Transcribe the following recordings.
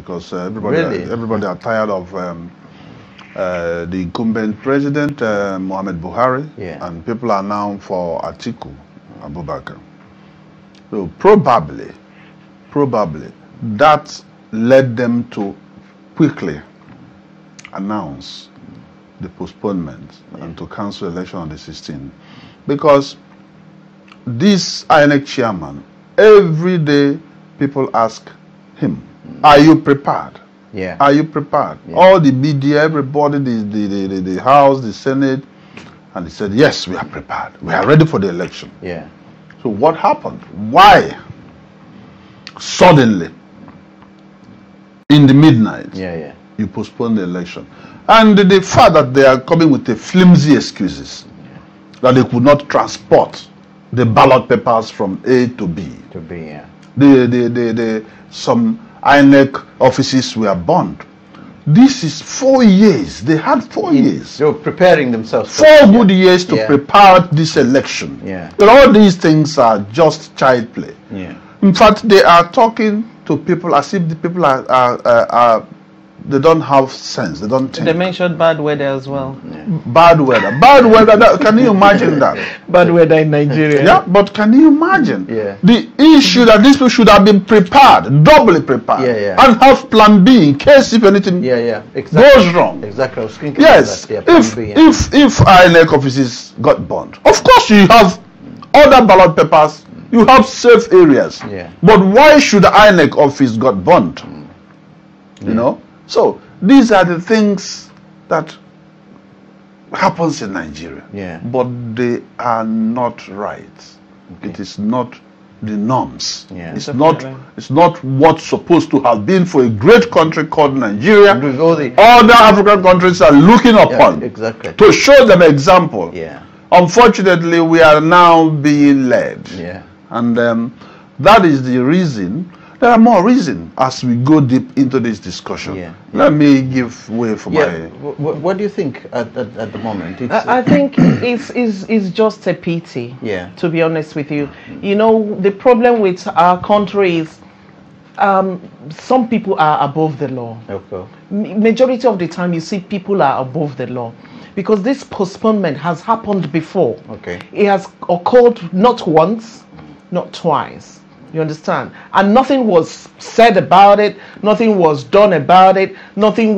because everybody are tired of the incumbent president, Muhammad Buhari, and people are now for Atiku Abubakar. So probably that led them to quickly announce the postponement and to cancel election on the 16th. Because this INEC chairman, every day people ask him, are you prepared? Yeah. Are you prepared? Yeah. All the media, everybody, the House, the Senate, and he said, yes, we are prepared. We are ready for the election. Yeah. So what happened? Why suddenly, in the midnight, you postpone the election? And the fact that they are coming with the flimsy excuses that they could not transport the ballot papers from A to B. Some INEC offices were burned. This is 4 years. They had 4 years. They were preparing themselves. 4 good years to prepare this election. But all these things are just child play. In fact, they are talking to people as if the people are they don't have sense. They don't think. They mentioned bad weather as well. Bad weather. Bad weather. Can you imagine that? Bad weather in Nigeria. Yeah, but can you imagine? The issue that these people should have been prepared, doubly prepared, and have plan B in case if anything goes wrong. Exactly. I was thinking yes. About that, if INEC offices got burned, of course you have other ballot papers. You have safe areas. But why should the INEC office got burned? You know. So these are the things that happens in Nigeria, but they are not right. It is not the norms. It's not what's supposed to have been for a great country called Nigeria. Other African countries are looking upon to show them example. Unfortunately, we are now being led, and that is the reason. There are more reasons as we go deep into this discussion. Let me give way for my... What do you think at the moment? I think it's just a pity, to be honest with you. You know, the problem with our country is some people are above the law. Majority of the time you see people are above the law. Because this postponement has happened before. It has occurred not once, not twice. You understand? And nothing was said about it. Nothing was done about it. Nobody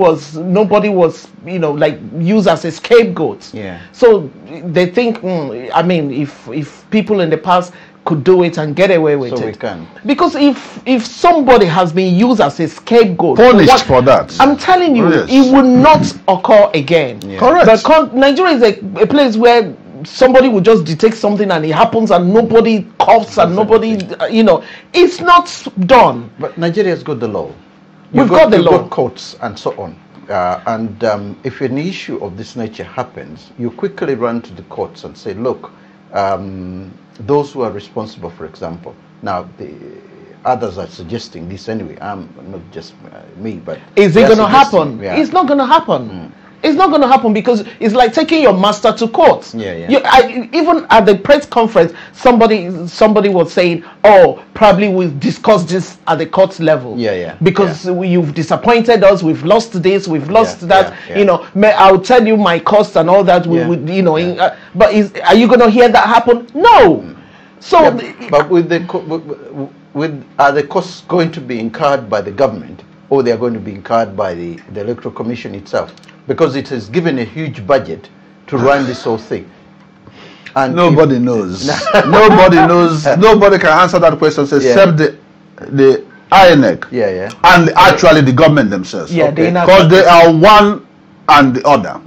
was, you know, like used as a scapegoat. So they think, I mean, if people in the past could do it and get away with it. We can. Because if somebody has been used as a scapegoat, punished for that, I'm telling you, it will not occur again. Correct. But Nigeria is a place where somebody will just detect something and it happens and nobody coughs and nobody, you know, it's not done. But Nigeria's got the law. We've got the law. You've got courts and so on. If an issue of this nature happens, you quickly run to the courts and say, look, those who are responsible, for example, now the others are suggesting this anyway, not just me, but... Is it going to happen? It's not going to happen. It's not going to happen because it's like taking your master to court. Even at the press conference, somebody was saying, "Oh, probably we'll discuss this at the court level." Because you've disappointed us. We've lost this. We've lost that. You know, I'll tell you my costs and all that. We would, you know. But are you going to hear that happen? No. So, but are the costs going to be incurred by the government, or they are going to be incurred by the Electoral Commission itself? Because it has given a huge budget to run this whole thing. And nobody knows. Nobody knows. Nobody can answer that question except the INEC and actually the government themselves. Because they are one and the other.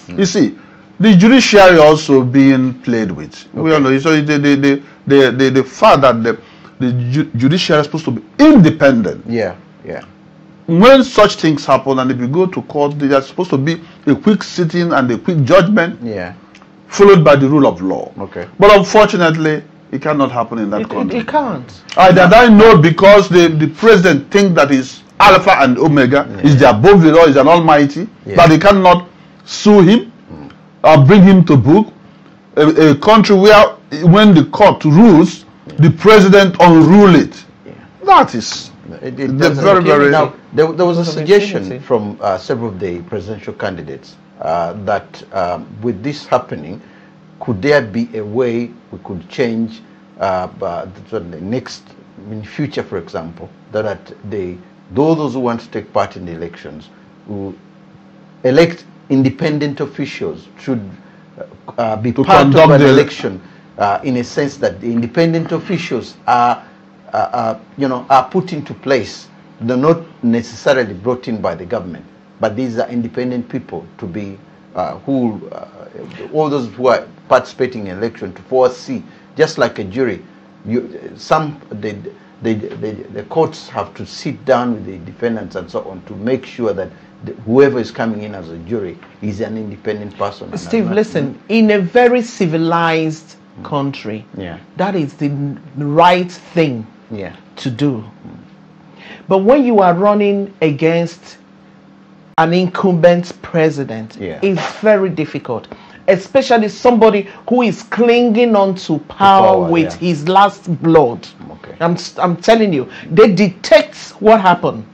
You see, the judiciary also being played with. We all know. So the fact that the judiciary is supposed to be independent. When such things happen and if you go to court, there's supposed to be a quick sitting and a quick judgment, followed by the rule of law. But unfortunately, it cannot happen in that country. It can't. That I know because the president thinks that is Alpha and Omega, is the above the law, is an almighty, but they cannot sue him or bring him to book. A country where when the court rules, the president unrule it. That is very. Now, there was a suggestion from several of the presidential candidates that with this happening, could there be a way we could change the next, in future, for example, that those who want to take part in the elections, who elect independent officials, should be part of an election, in a sense that the independent officials are put into place. They're not necessarily brought in by the government, but these are independent people to be all those who are participating in election to foresee, just like a jury. The courts have to sit down with the defendants and so on to make sure that whoever is coming in as a jury is an independent person. Steve, listen, in a very civilized country, that is the right thing to do. But when you are running against an incumbent president, it's very difficult, especially somebody who is clinging on to power with his last blood. Okay. I'm telling you, they detect what happened.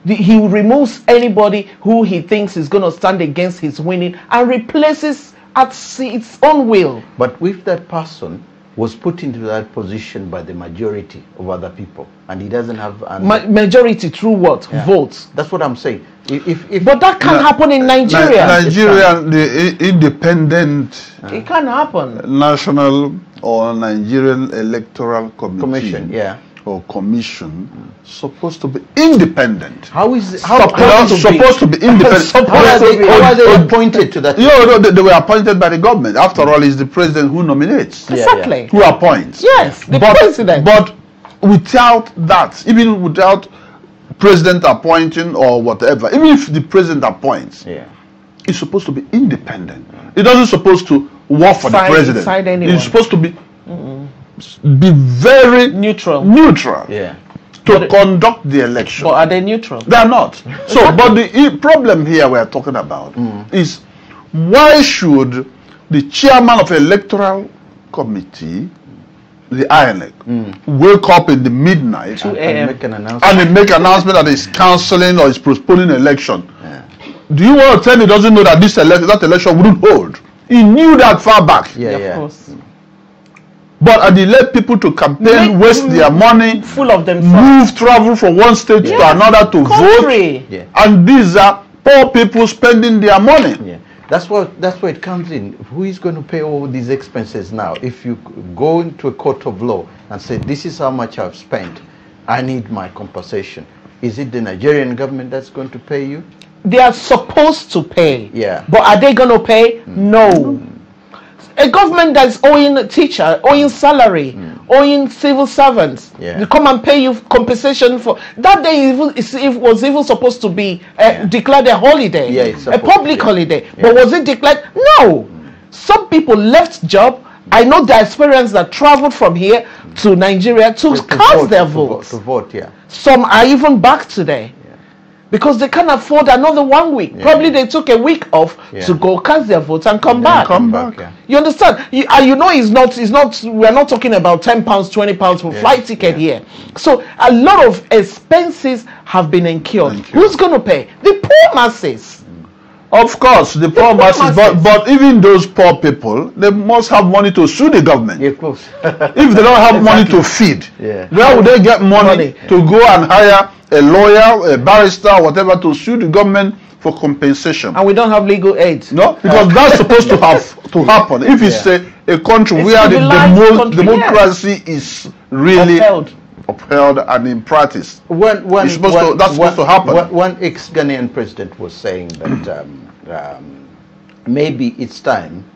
He removes anybody who he thinks is going to stand against his winning and replaces at its own will. But if that person was put into that position by the majority of other people, and he doesn't have majority through what? Votes. That's what I'm saying. But that can't happen in Nigeria. The independent it can't happen. National or Nigerian Electoral Commission or commission supposed to be independent. How is supposed to be independent? How are they appointed to that? They were appointed by the government. After all, it's the president who nominates. Exactly. Who appoints. Yes, the president. But without that, even without president appointing or whatever, even if the president appoints, it's supposed to be independent. It doesn't supposed to work for the president. It's supposed to be very neutral to conduct the election. But are they neutral? They are not. So, but the problem here we are talking about is, why should the chairman of electoral committee, the INEC, wake up in the midnight and make an announcement, make an announcement that is cancelling or is postponing election? Do you want to tell me he doesn't know that that election wouldn't hold? He knew that far back. Of course. But they let people to campaign, waste their money, full of themselves, travel from one state to another to vote, and these are poor people spending their money. That's where it comes in. Who is going to pay all these expenses now? If you go into a court of law and say, this is how much I've spent, I need my compensation. Is it the Nigerian government that's going to pay you? They are supposed to pay. But are they going to pay? No. A government that's owing a teacher, owing salary, owing civil servants, they come and pay you compensation for that day. It was even supposed to be declared a holiday, a public holiday. But was it declared? No. Some people left job. I know the experience that traveled from here to Nigeria to cast their votes. To vote, Some are even back today. Because they can't afford another 1 week. Probably they took a week off to go cast their votes and come back. You understand? You know, we're not talking about £10, £20 for flight ticket here. So a lot of expenses have been incurred. Who's going to pay? The poor masses. Of course, the poor masses. But even those poor people, they must have money to sue the government. Of course. If they don't have money to feed, where would they get money to go and hire a lawyer, a barrister, whatever, to sue the government for compensation? And we don't have legal aid. No, because that's supposed to happen. If it's a country where the democracy is really upheld and in practice, that's supposed to happen. One ex-Ghanaian president was saying that maybe it's time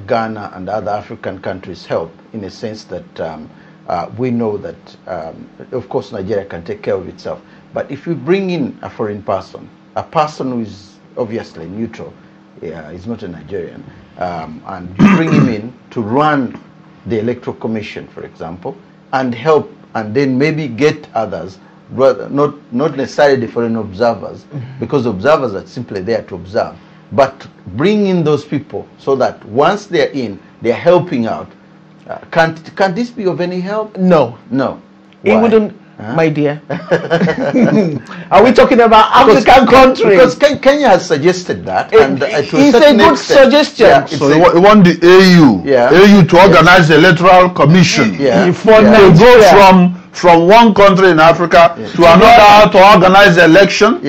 Ghana and other African countries help, in a sense that we know that, of course, Nigeria can take care of itself. But if you bring in a foreign person, a person who is obviously neutral, is not a Nigerian, and you bring him in to run the Electoral Commission, for example, and help, and then maybe get others, not necessarily the foreign observers, because observers are simply there to observe, but bring in those people so that once they're in, they're helping out. Can this be of any help? No. No. It wouldn't. my dear. Are we talking about African countries? Because Kenya has suggested that. It's a good suggestion. Yeah, so you want the AU to organize the electoral commission for Nigeria. To go from one country in Africa to another to organize the election.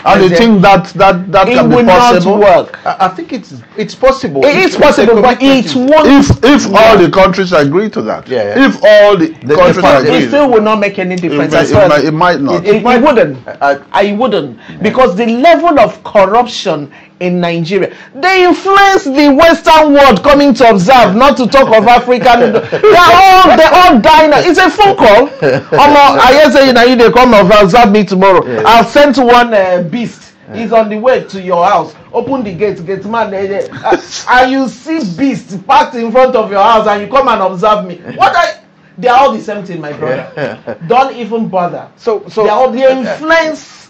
And you think that can be possible? Not work. I think it's possible. It is possible, but it won't. If all the countries agree to that. If all the countries agree, it still will not make any difference. It might not. It wouldn't. I wouldn't, because the level of corruption in Nigeria, they influence the Western world coming to observe, not to talk of African. They're all dying. It's a phone call. I say you they come and observe me tomorrow. I've sent one beast. He's on the way to your house. Open the gate man. And you see beast parked in front of your house, and you come and observe me. They are all the same thing, my brother. Don't even bother. So they influence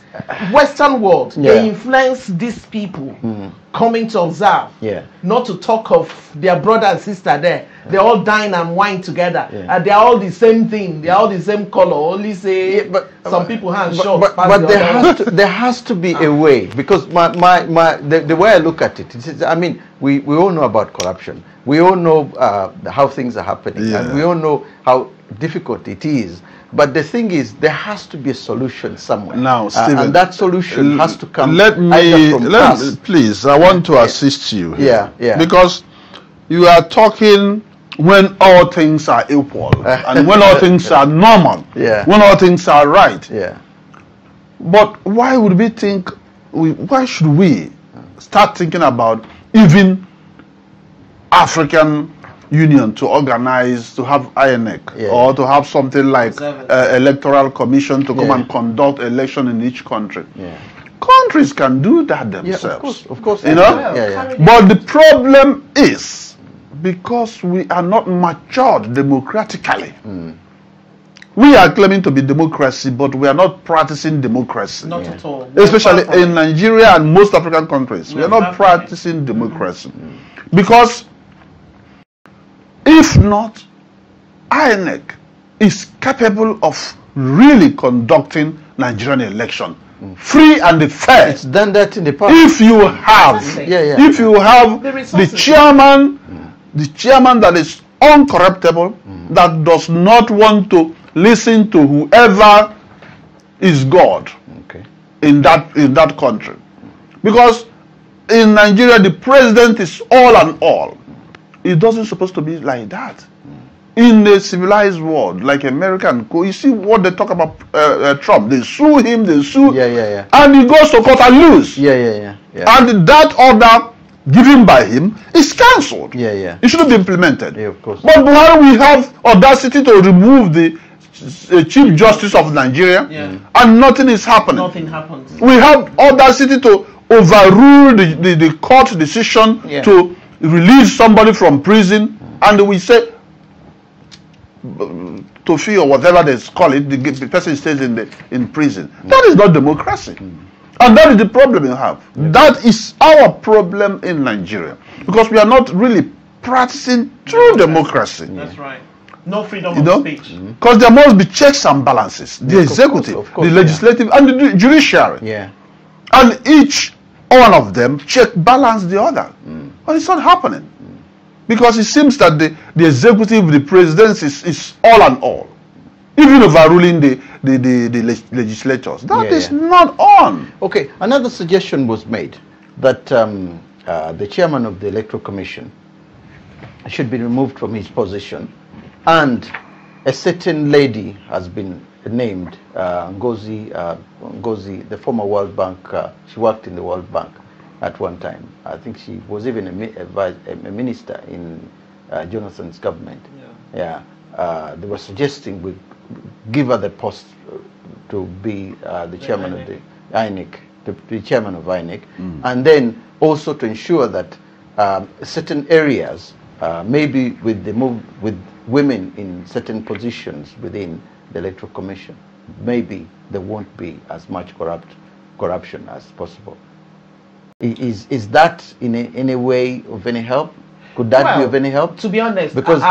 Western world. They influence these people coming to observe. Not to talk of their brother and sister there. They all dine and wine together. They are all the same thing. They are all the same color. Only say some people hands short. But there has to be a way, because the way I look at it is, I mean, we all know about corruption. We all know how things are happening, and we all know how difficult it is. But the thing is, there has to be a solution somewhere. Now, Stephen, and that solution has to come. Please, I want to assist you here. Because you are talking when all things are equal and when all things are normal, when all things are right. But why would we think? Why should we start thinking about even African Union to organize, to have INEC, or to have something like electoral commission to come and conduct election in each country? Countries can do that themselves. Of course. You know? But the problem is, because we are not matured democratically. We are claiming to be democracy, but we are not practicing democracy. Not at all. Especially in Nigeria and most African countries. We are not practicing democracy. Because if not, INEC is capable of really conducting Nigerian election free and fair. It's done that in the past. If you have, if you have the chairman that is uncorruptible, that does not want to listen to whoever is God in that country, because in Nigeria the president is all and all. It doesn't supposed to be like that. In a civilized world like America, you see what they talk about Trump. They sue him, and he goes to court and lose. And that order given by him is cancelled. It shouldn't be implemented. Of course. But Buhari, we have audacity to remove the Chief Justice of Nigeria, and nothing is happening. Nothing happens. We have audacity to overrule the court decision to release somebody from prison, and we say to fee or whatever they call it, the person stays in prison. That is not democracy. And that is the problem you have. That is our problem in Nigeria, because we are not really practicing true democracy. That's right. No freedom of speech. Because there must be checks and balances. The executive, of course, the legislative, and the judiciary. And each one of them balance the other. But it's not happening. Because it seems that the executive, the presidency is all and all. Even overruling the legislators. That is not on. Okay, another suggestion was made that the chairman of the Electoral Commission should be removed from his position, and a certain lady has been named, Ngozi, the former World Bank. She worked in the World Bank at one time. I think she was even a minister in Jonathan's government. They were suggesting we give her the post to be the chairman of the INEC, the chairman of INEC, and then also to ensure that certain areas, maybe with women in certain positions within the Electoral Commission, maybe there won't be as much corruption as possible. Is that in a way of any help? Could that be of any help? To be honest, because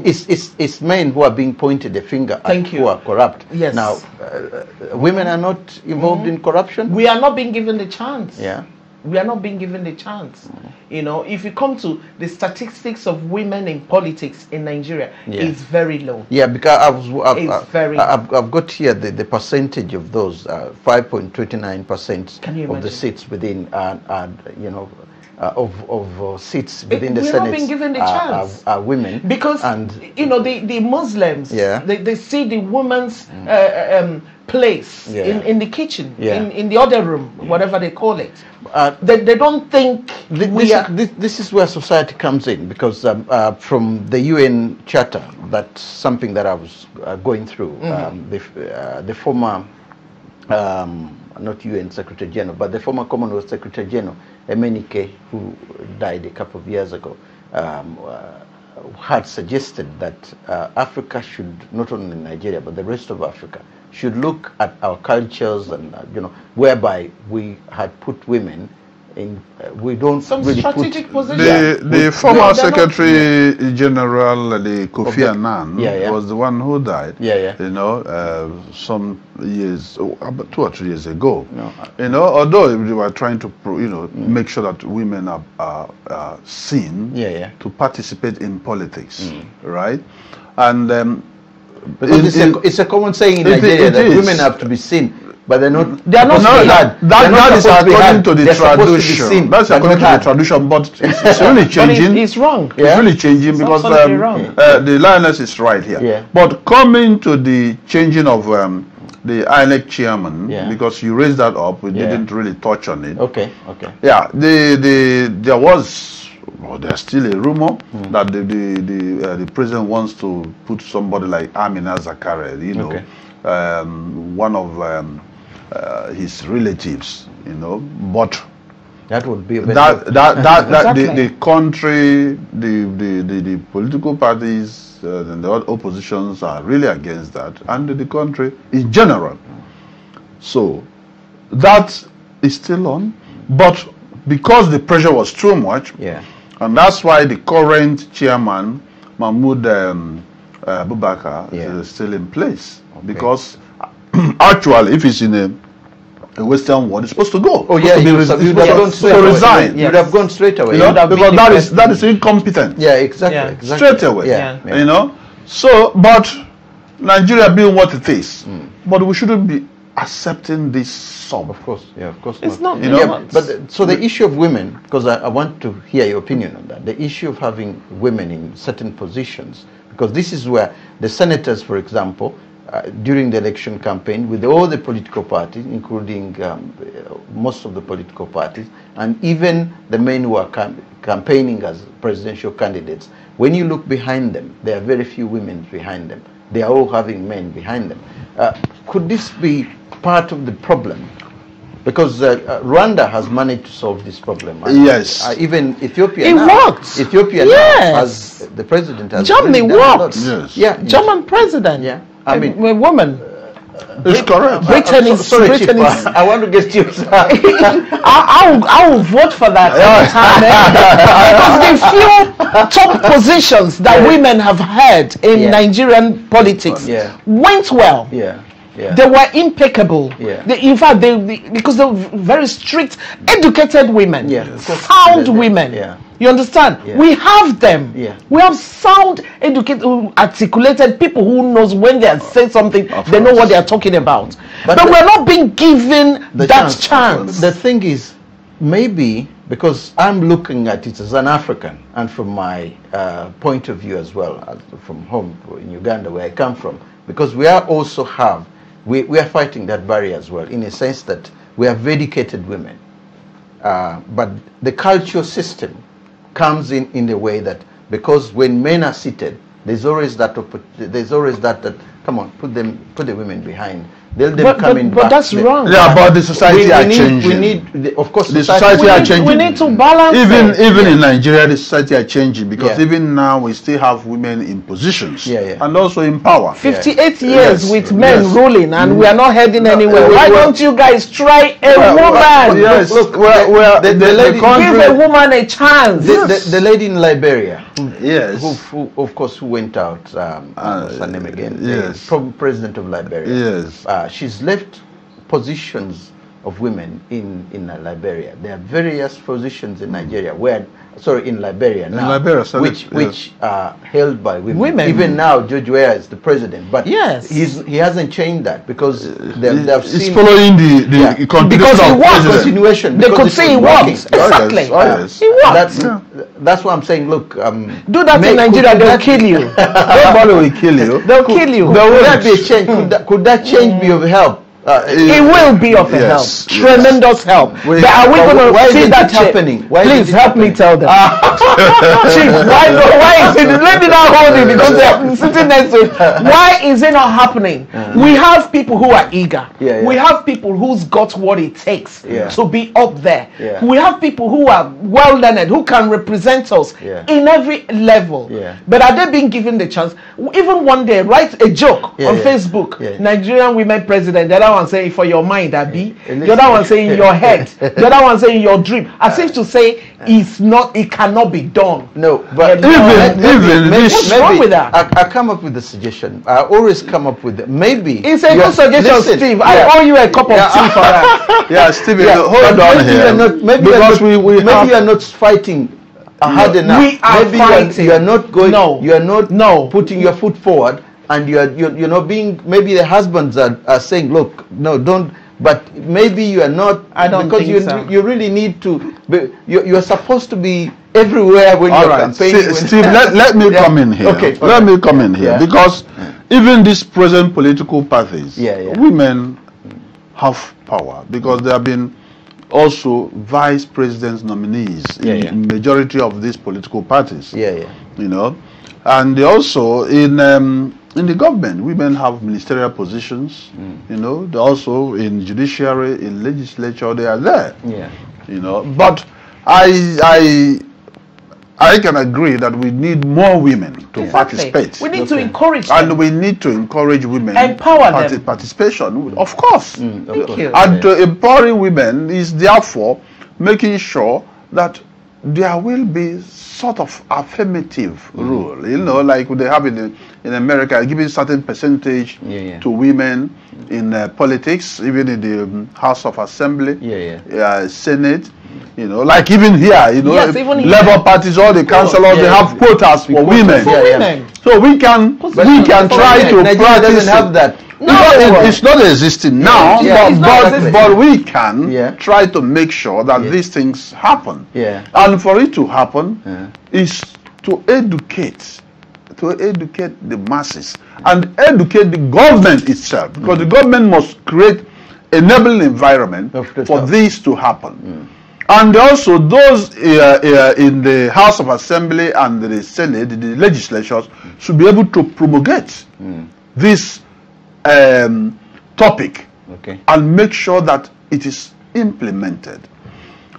it's men who are being pointed a finger at who are corrupt. Yes. Now, women are not involved in corruption. We are not being given the chance. Yeah. We are not being given the chance. You know, if you come to the statistics of women in politics in Nigeria, it's very low. Yeah, because I've got here the percentage of those 5.29% of the seats within, of seats within the Senate. We're not being given the chance. Are women. Because, the Muslims, they see the woman's place in the kitchen, in the other room, whatever they call it. They don't think this is where society comes in, because from the UN Charter, that's something that I was going through. The former, not UN Secretary General, but the former Commonwealth Secretary General, Ejikeme, who died a couple of years ago, had suggested that Africa should, not only Nigeria, but the rest of Africa, should look at our cultures and, whereby we had put women in, we don't some really strategic put, position. The former Secretary General, the Kofi Annan, was the one who died. Some years, about 2 or 3 years ago. Although they were trying to, make sure that women are seen to participate in politics, right? And because it's a common saying in Nigeria that women have to be seen, but they're not. That is according to the tradition. That's according to the tradition, but it's really changing. But it's wrong. It's really changing because the lioness is right here. But coming to the changing of the INEC chairman, because you raised that up, we didn't really touch on it. Okay. Yeah, there was. Well, there's still a rumor that the president wants to put somebody like Amina Zakare, one of his relatives, but that would be the country, the political parties and the oppositions are really against that, and the country in general. So that is still on, but because the pressure was too much, and that's why the current chairman, Mahmoud Abubakar, is still in place. Because actually, if he's in a Western world, he's supposed to go. Oh, yeah, to resign. You'd have gone straight away. Because that is incompetent. Yeah, exactly. Straight away. So, but Nigeria being what it is, but we shouldn't be accepting this sub. Of course, of course. It's not. But so the issue of women, because I want to hear your opinion on that. The issue of having women in certain positions, because this is where the senators, for example, during the election campaign, with all the political parties, including most of the political parties, and even the men who are campaigning as presidential candidates, when you look behind them, there are very few women behind them. They are all having men behind them. Could this be part of the problem? Because Rwanda has managed to solve this problem. Yes. Even Ethiopia. It works. Ethiopia now has, the president has. Germany works. Yes. Yeah. German president. Yeah. I mean, a woman. It's correct. Britain is. Britain is. I want to get you. I will vote for that anytime. Because the few top positions that women have had in Nigerian politics went well. They were impeccable. In fact, because they were very strict, educated women, sound women. You understand? We have them. We have sound, educated, articulated people who knows when they are saying something, they know what they are talking about. But we're not being given that chance. The thing is, maybe because I'm looking at it as an African, and from my point of view as well, from home in Uganda, where I come from, because we are also we are fighting that barrier as well, in a sense that we have educated women. But the cultural system comes in the way that, because when men are seated, there's always that come on, put the women behind But that's wrong. Yeah, but the society are changing. We need, of course, the society are changing. We need to balance. Even in Nigeria, the society are changing because even now we still have women in positions and also in power. 58 years with men ruling, and we are not heading anywhere. Why don't you guys try a woman? Yes, look, the lady, give a woman a chance. The lady in Liberia, who of course, who went out, her name again, president of Liberia. Yes. She's left positions of women in Liberia. There are various positions in Nigeria in Liberia now, which are held by women. Even now, George Weah is the president, but he hasn't changed that because they've seen following the continuation. They could say he works exactly. He works. That's why I'm saying, look, do that in Nigeria, they'll kill you. Nobody will kill you. They'll kill you. Could that be a change? Could that change be of help? It will be of help, tremendous help. But are we going to see that happening? Please help me tell them. Chief, why is it? Let me not hold it because they're sitting next to it. Why is it not happening? We have people who are eager. We have people who's got what it takes to be up there. We have people who are well learned, who can represent us in every level. But are they being given the chance? Even one day, write a joke on Facebook. Nigerian women president. The other one saying for your mind, Abi. The other one saying in your head. The other one saying your dream. As if to say it cannot be done. No, but what's wrong with that? I come up with a suggestion. I always come up with it. Maybe it's a good suggestion, Steve. I owe you a cup of tea for that. Steve, hold on here. Maybe you are not fighting hard enough. We are fighting. You are not going. No. You are not putting your foot forward. And you're not being, maybe the husbands are saying, look, no, don't, but maybe you are not, because you really need to, you're supposed to be everywhere when you're campaigning. Steve, let me come in here. Okay. Let me come in here because even these present political parties, women have power because there have been also vice presidents nominees in majority of these political parties. You know, and also in the government, women have ministerial positions. You know, they're also in judiciary, in legislature, they are there. You know, but I can agree that we need more women to participate. We need to encourage them. And we need to encourage women. Empower them. Participation, of course. Thank you. And empowering women is therefore making sure that there will be sort of affirmative rule, you know, like they have in America, giving certain percentage to women in politics, even in the House of Assembly, Senate, you know, like even here, you know, Labour parties, all the councillors, they have quotas for women. So we can try to practice have that. No, it's not existing now, but we can try to make sure that these things happen. And for it to happen is to educate the masses and educate the government itself, because the government must create enabling environment for this to happen. And also those in the House of Assembly and the Senate, the legislatures, should be able to promulgate this topic and make sure that it is implemented.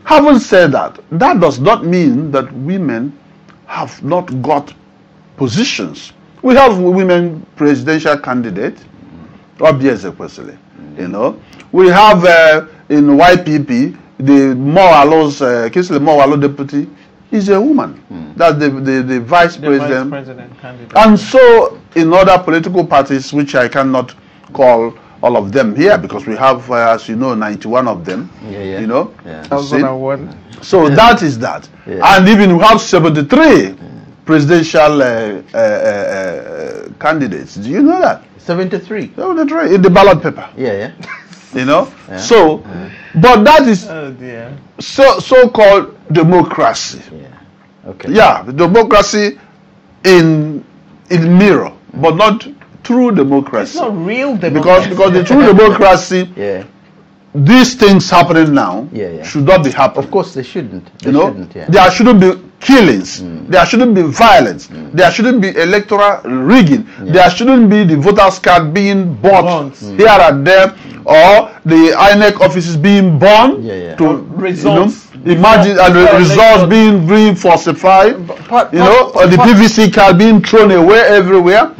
Having said that, that does not mean that women have not got positions. We have women presidential candidates, obviously, you know. We have in YPP, the Kisle Mowalo deputy is a woman. That's the vice president candidate. And so in other political parties, which I cannot call all of them here, because we have, as you know, 91 of them. You know. So that is that. And even we have 73 presidential candidates. Do you know that? 73. 73 in the ballot paper. You know. So, but that is so-called democracy. Democracy in mirror, but not true democracy. It's not real democracy. Because the true democracy, these things happening now should not be happening. Of course they shouldn't. There shouldn't be killings. There shouldn't be violence. There shouldn't be electoral rigging. There shouldn't be the voters' card being bought here and there, or the INEC offices being burned to results. Imagine the results being falsified, or the PVC card being thrown away everywhere.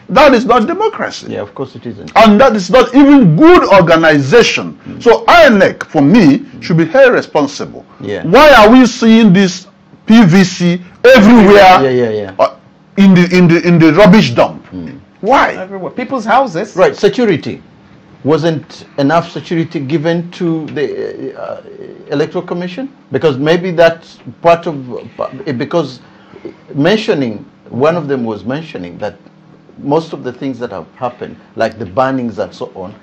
That is not democracy. Yeah, of course it isn't. And that is not even good organization. So INEC, for me, should be held responsible. Why are we seeing this PVC everywhere in the rubbish dump? Why? Everywhere. People's houses. Right, security. Wasn't enough security given to the Electoral Commission? Because maybe that's part of, because mentioning, one of them was mentioning that most of the things that have happened, like the bannings and so on,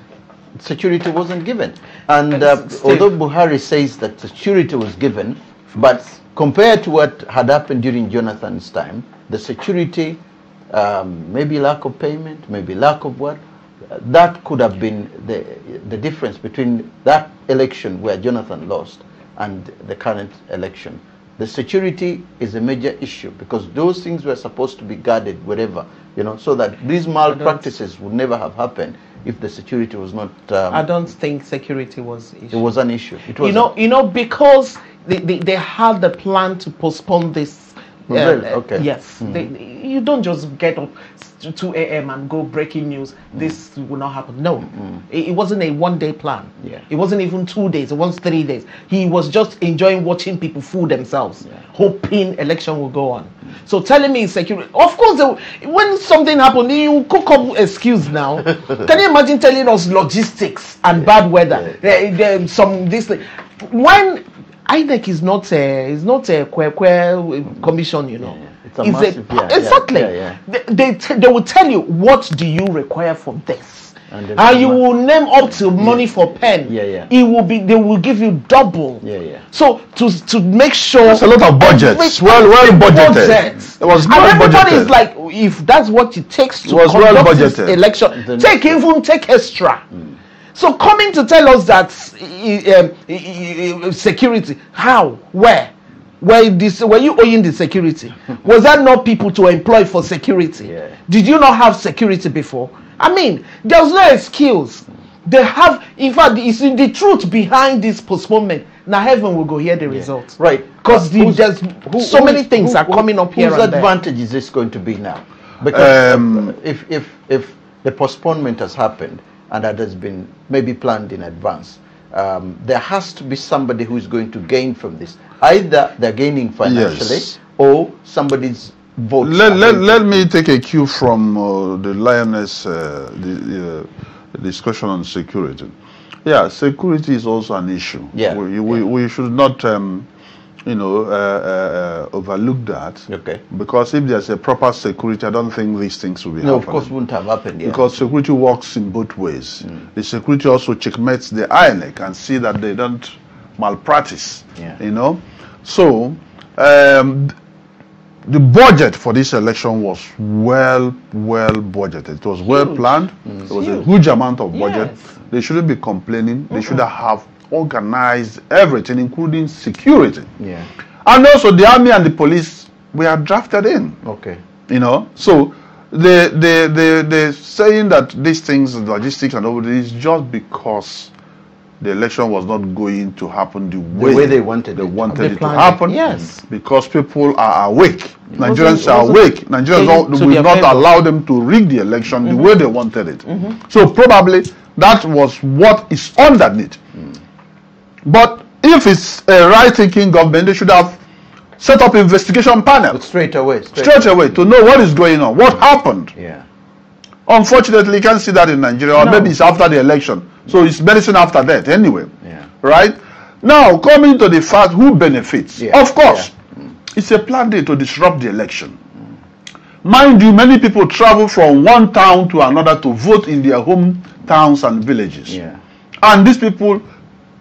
security wasn't given. And although Buhari says that security was given, but compared to what had happened during Jonathan's time, the security, maybe lack of payment, maybe lack of what, that could have been the difference between that election where Jonathan lost and the current election. The security is a major issue because those things were supposed to be guarded wherever, so that these malpractices would never have happened if the security was not. I don't think security was issue. It was an issue. It was because they had the plan to postpone this. Okay. Yes. You don't just get up 2 a.m. and go breaking news. This will not happen. No. It wasn't a one-day plan. It wasn't even 2 days. It was 3 days. He was just enjoying watching people fool themselves, hoping election will go on. So telling me security. Of course, when something happened, you cook up excuse now. Can you imagine telling us logistics and bad weather? When INEC is not a commission, It's a massive, exactly. They will tell you, what do you require for this? And you will name up to money for pen. It will be, they will give you double. So to make sure there's a lot of budgets. Well budgeted. It was well budgeted. Everybody is like, if that's what it takes to conduct this election, take extra. So coming to tell us that security, how, where were you owing the security? Was that not people to employ for security? Did you not have security before? I mean, there's no excuse. They have, in fact, it's in the truth behind this postponement. Now heaven will go hear the results. Right. Because there's so many things are coming up here. Whose advantage is this going to be now? Because if the postponement has happened, and that has been maybe planned in advance, there has to be somebody who is going to gain from this. Either they're gaining financially, or somebody's vote. Let me take a cue from the Lioness the discussion on security. Yeah, security is also an issue. We should not overlook that. Because if there's a proper security, I don't think these things will be happening. No, of course, wouldn't have happened. Because security works in both ways. The security also checkmates the INEC and see that they don't malpractice. So the budget for this election was well budgeted. It was well planned. It was a huge amount of budget. They shouldn't be complaining. They should have organized everything, including security. And also the army and the police were drafted in. So they're saying that these things, logistics and all this, is just because the election was not going to happen the way they wanted it to happen. Because people are awake. Nigerians are awake. Nigerians will not allow them to rig the election the way they wanted it. So probably that was what is underneath. But if it's a right-thinking government, they should have set up investigation panel straight away to know what is going on, what happened. Unfortunately, you can't see that in Nigeria, or maybe it's after the election. So it's medicine after that anyway. Right? Now, coming to the fact who benefits. Of course, it's a planned day to disrupt the election. Mind you, many people travel from one town to another to vote in their home towns and villages. And these people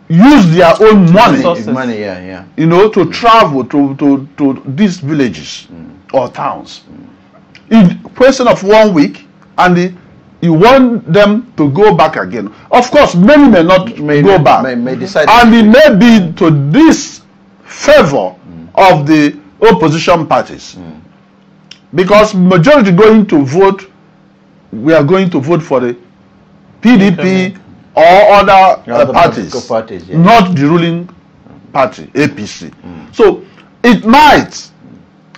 use their own money, to travel to these villages or towns. In question of 1 week, and you want them to go back again. Of course, many may not go back. May decide, and it may be to this favor of the opposition parties. Because majority going to vote, we are going to vote for the PDP or other parties, not the ruling party, APC. So it might,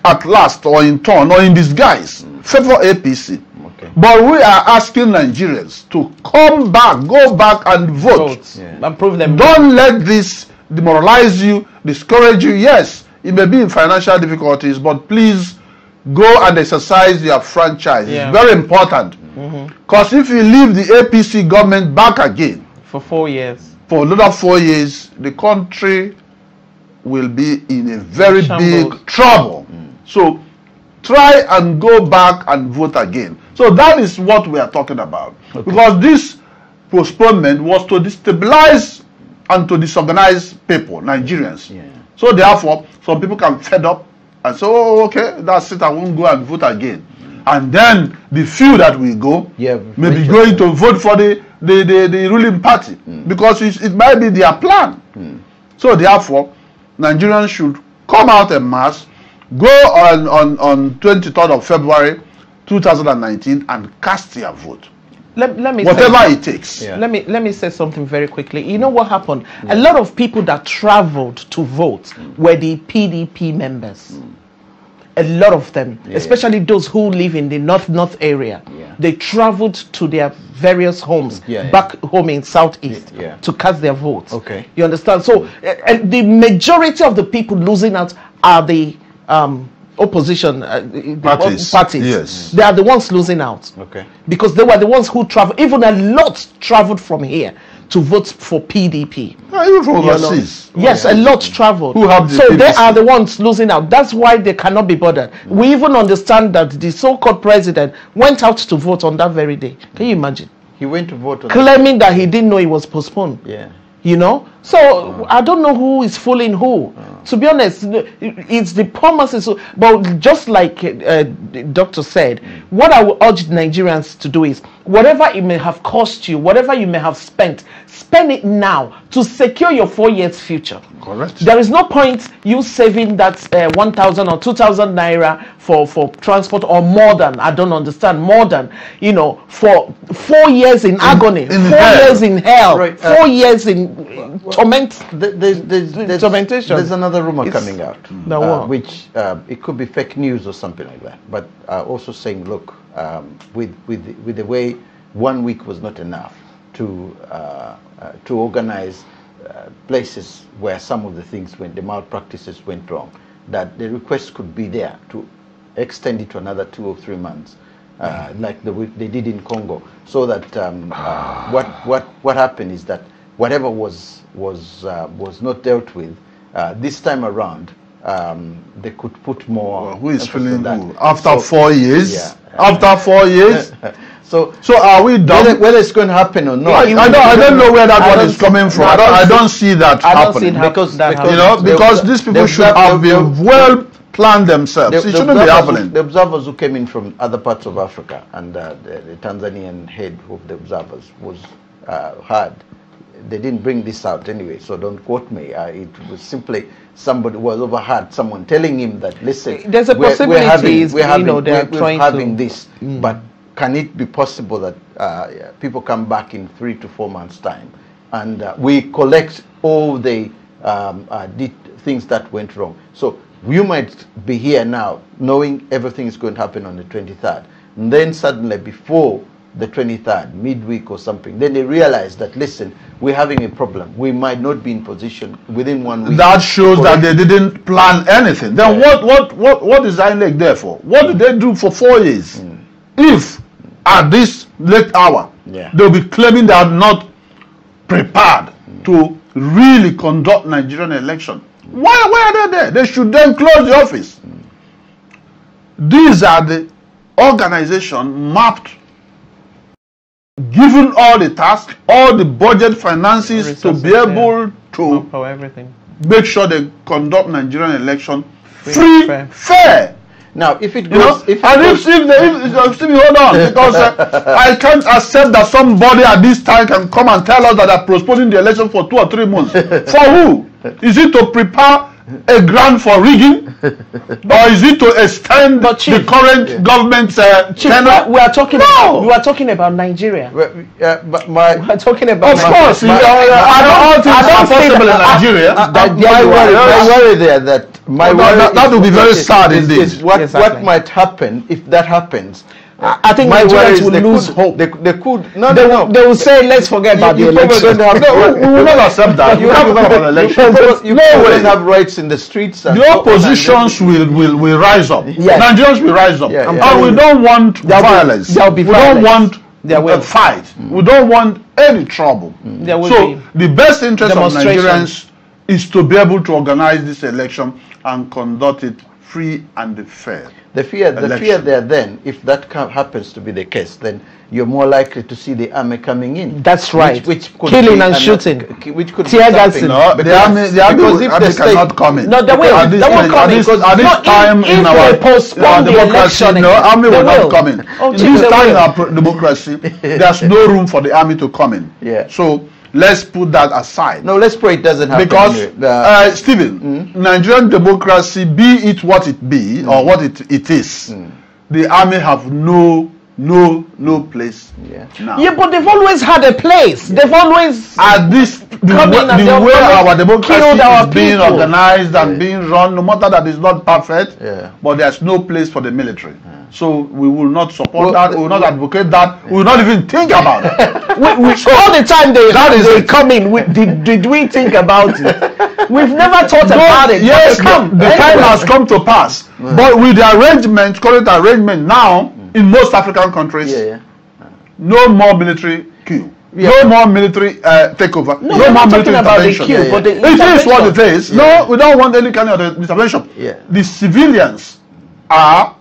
at last or in turn or in disguise, favor APC. But we are asking Nigerians to come back, go back and vote. And prove them. Don't let this demoralize you, discourage you. Yes, it may be in financial difficulties, but please go and exercise your franchise. It's very important. Because if you leave the APC government back again for 4 years, for another 4 years, the country will be in a very big trouble. So try and go back and vote again. So that is what we are talking about. Because this postponement was to destabilize and to disorganize people, Nigerians. So therefore, some people can fed up and say, oh, okay, that's it, I won't go and vote again. And then the few that will go may be going to vote for the ruling party because it might be their plan. So therefore, Nigerians should come out en masse, go on 23rd of February 2019 and cast their vote. Let me whatever it takes. Let me say something very quickly. You know what happened? A lot of people that traveled to vote were the PDP members. A lot of them, especially those who live in the north area, they traveled to their various homes back home in southeast to cast their votes. You understand? So the majority of the people losing out are the opposition parties. Yes, they are the ones losing out. Because they were the ones who traveled. Even a lot traveled from here to vote for PDP. Even from overseas. Yes, a lot traveled. Who have the so PDP. They are the ones losing out. That's why they cannot be bothered. We even understand that the so-called president went out to vote on that very day. Can you imagine? He went to vote on claiming that he didn't know it was postponed. You know? So I don't know who is fooling who. To be honest, it's the promises. But just like the doctor said, what I would urge Nigerians to do is, whatever it may have cost you, whatever you may have spent, spend it now to secure your 4 years future. Correct. There is no point you saving that 1,000 or 2,000 naira for transport or more than, I don't understand, more than, you know, for 4 years in agony, 4 years in hell, 4 years in torment. Tormentation. There's another rumor coming out, which it could be fake news or something like that. But also saying, look, with the way 1 week was not enough to organize places where some of the things went, the malpractices went wrong, that the request could be there to extend it to another 2 or 3 months, like they did in Congo, so that what happened is that whatever was not dealt with this time around, they could put more. Well, who is feeling who? After 4 years? After 4 years? So are we done? Whether it's going to happen or not? I don't know where that one is coming from. I don't see that happening. Because these people should have been well planned themselves. It shouldn't be happening. The observers who came in from other parts of Africa, and the Tanzanian head of the observers was hard. They didn't bring this out anyway, so don't quote me. It was simply somebody was overheard someone telling him that, listen, there's a possibility we're having this, but can it be possible that people come back in 3 to 4 months' time and we collect all the things that went wrong? So you might be here now knowing everything is going to happen on the 23rd, and then suddenly before the 23rd, midweek or something, then they realize that, listen, we're having a problem. We might not be in position within 1 week. That shows that they didn't plan anything. Then what is INEC there for? What did they do for 4 years? If at this late hour they'll be claiming they are not prepared to really conduct Nigerian election, why are they there? They should then close the office. These are the organization mapped, given all the tasks, all the budget finances to be able to make sure they conduct Nigerian election free, fair. Now, if it goes, if hold on, because I can't accept that somebody at this time can come and tell us that they're postponing the election for 2 or 3 months. For who? Is it to prepare a grant for rigging, or is it to extend the current government's tenure? We are talking about Nigeria. But we're talking about. Of course, all things are possible in Nigeria. My worry there that would be very sad indeed. What might happen if that happens? I think Nigerians will lose hope. They could. They will say, let's forget about the election. We will not accept that. You have about election. You always have rights in the streets. The oppositions will rise up. Yes. Nigerians will rise up. And we don't want violence. We don't want a fight. We don't want any trouble. So the best interest of Nigerians is to be able to organize this election and conduct it free and fair. The fear there then, if that happens to be the case, then you're more likely to see the army coming in. That's right. Which could killing and shooting. Which could tear gassing. No, the army cannot come in. No, they will. They won't come in. At this time in our democracy, no, army will not come in. This time in our democracy, there's no room for the army to come in. Yeah. So let's put that aside. No, let's pray it doesn't happen. Because, Stephen, Nigerian democracy, be it what it be or what it is, the army have no place now. Yeah, but they've always had a place. They've always the way our democracy is being organized and being run, no matter that it's not perfect, but there's no place for the military. So we will not support that. We will not advocate that. We will not even think about it. All the time they come in. Did we think about it? We've never thought about it. Yes, the time has come to pass. But with the arrangement, current arrangement now in most African countries, no more military coup. No more military takeover. No more military intervention. It is what it is. No, we don't want any kind of intervention. The civilians are,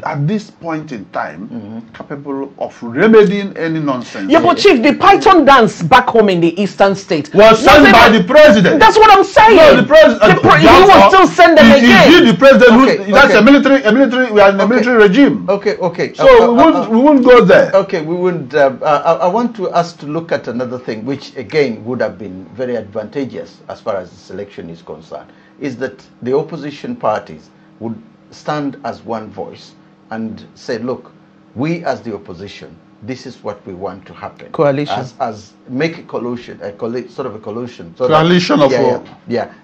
at this point in time, capable of remedying any nonsense. Yeah, but Chief, the Python dance back home in the eastern state was sent by the president. That's what I'm saying. No, the president. He will still send them again. Is he the president? That's a military. We are in a military regime. Okay. So we won't go there. Okay, we wouldn't. I want us to look at another thing, which again would have been very advantageous as far as this election is concerned, is that the opposition parties would stand as one voice and say, look, we as the opposition, this is what we want to happen. Coalition. As make a coalition, sort of a coalition. So coalition of all.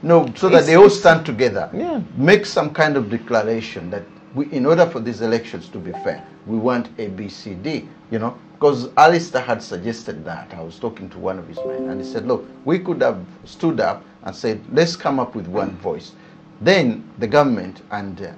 No, so that they all stand together. Make some kind of declaration that in order for these elections to be fair, we want A, B, C, D, because Alistair had suggested that. I was talking to one of his men and he said, look, we could have stood up and said, let's come up with one voice. Then the government and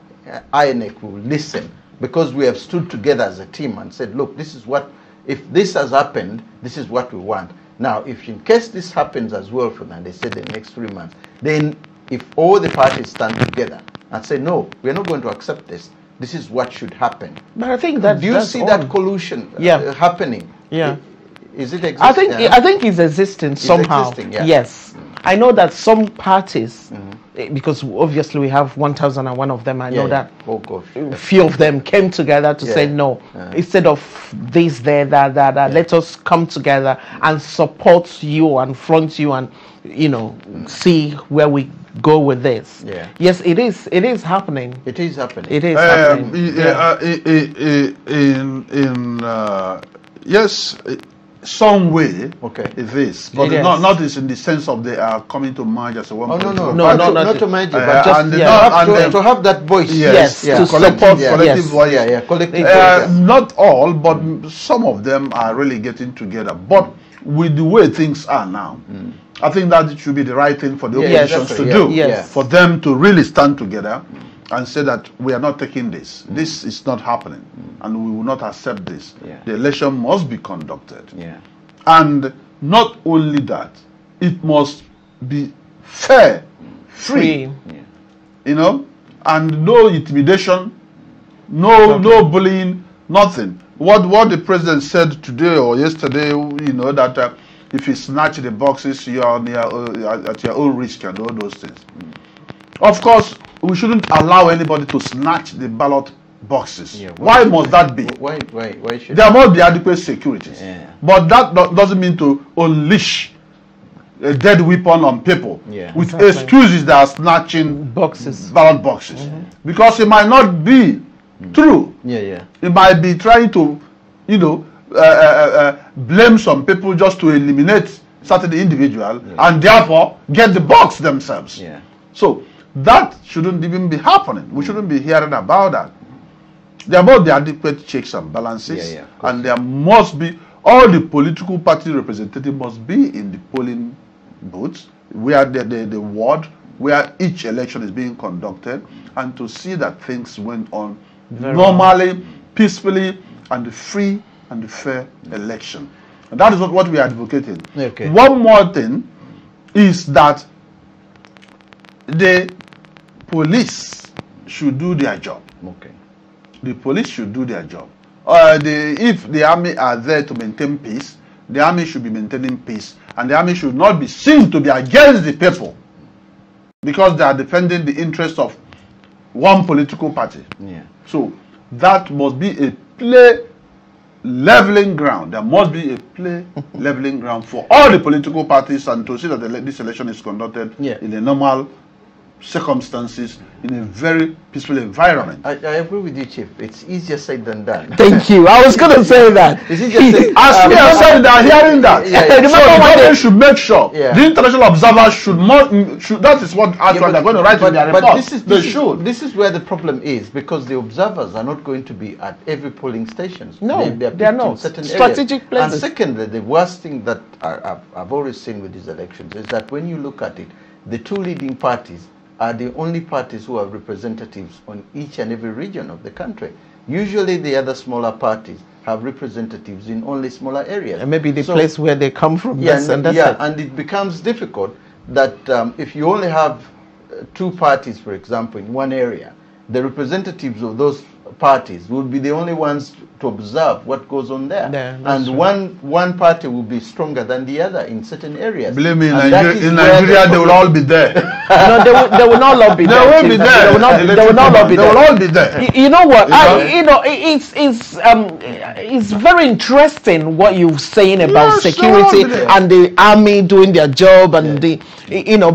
INEC will listen, because we have stood together as a team and said, look, this is what, if this has happened, this is what we want. Now, if in case this happens as well for them, they said the next 3 months, then if all the parties stand together and say, no, we're not going to accept this, this is what should happen. But I think that, do you see that collusion happening? Yeah. Is it existing? I think it's existing somehow. Yes. I know that some parties, because obviously we have 1,001 of them, I know that few of them came together to say no. Instead of this, that, let us come together and support you and front you and, see where we go with this. Yes, it is happening. It is happening. It is happening. Yes. Some way it is, but not is in the sense of they are coming to merge as a one. No, not to merge, but just to have that voice. To support collective voice. Collective. Not all, but some of them are really getting together. But with the way things are now, I think that it should be the right thing for the oppositions to do. For them to really stand together and say that we are not taking this. This is not happening, and we will not accept this. The election must be conducted. And not only that, it must be fair, free. And no intimidation, no bullying, nothing. What the president said today or yesterday, that if you snatch the boxes, you are at your own risk and all those things. Of course, we shouldn't allow anybody to snatch the ballot boxes. Why must that be? Why should there must be adequate securities. But that doesn't mean to unleash a dead weapon on people with excuses that are snatching ballot boxes. Because it might not be true. It might be trying to, you know, blame some people just to eliminate certain individual and therefore get the box themselves. So that shouldn't even be happening. We shouldn't be hearing about that. There must be adequate checks and balances, and there must be, all the political party representatives must be in the polling booths, where the ward where each election is being conducted, and to see that things went on normally, peacefully, and free and fair election. And that is what we are advocating. One more thing is that the police should do their job. The police should do their job. If the army are there to maintain peace, the army should be maintaining peace, and the army should not be seen to be against the people because they are defending the interests of one political party. So that must be a play leveling ground. There must be a play leveling ground for all the political parties, and to see that this election is conducted in a normal circumstances, in a very peaceful environment. I agree with you, Chief. It's easier said than done. Thank you. I was going to say that. It's easier said. As we are saying, they are hearing that. So the government should make sure the international observers should. That is what actually they're going to write in their report. But this is where the problem is, because the observers are not going to be at every polling station. No, they are not. Strategic places. And secondly, the worst thing that I've always seen with these elections is that when you look at it, the two leading parties are the only parties who have representatives on each and every region of the country. Usually the other smaller parties have representatives in only smaller areas. And maybe the place where they come from. And it becomes difficult that if you only have two parties, for example, in one area, the representatives of those parties will be the only ones to observe what goes on there. And one party will be stronger than the other in certain areas. Believe me, in Nigeria they will all be there. No, they will not all be there. They won't be there. They will not all be there. They will all be there. You know what? It's very interesting what you're saying about security and the army doing their job and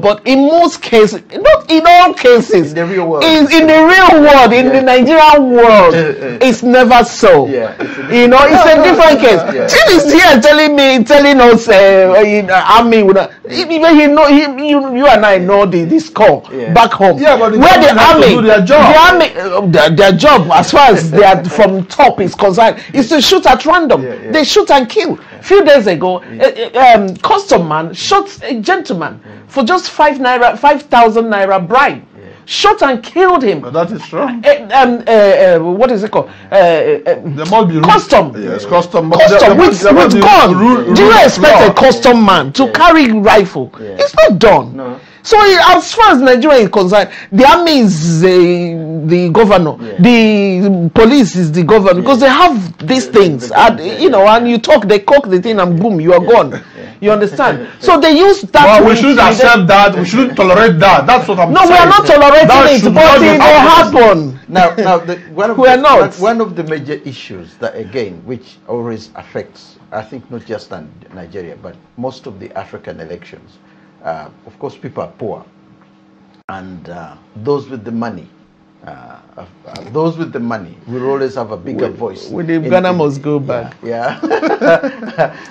but in most cases, not in all cases, in the real world, in the real world, in the Nigerian world, it's never so. It's a different case. Chief is here telling us army you and I know the score back home. But where the army do their job. Their job as far as they are from top is concerned is to shoot at random. They shoot and kill. Few days ago, custom man shot a gentleman for just 5,000 naira bribe. Shot and killed him. But that is wrong. What is it called? There must be custom. Yes, custom. With gun. Do you expect a custom man to carry rifle? It's not done. No. So as far as Nigeria is concerned, the army is the governor, the police is the governor, because they have these things, and you talk, they cock the thing, and boom, you are gone. You understand? So they use that. Well, we shouldn't accept that. We shouldn't tolerate that. That's what I'm saying. No, we are not tolerating it, but it will happen. Now, one of the major issues that, again, which always affects, I think, not just Nigeria, but most of the African elections. Of course, people are poor, and those with the money, will always have a bigger voice. Ghana must go back.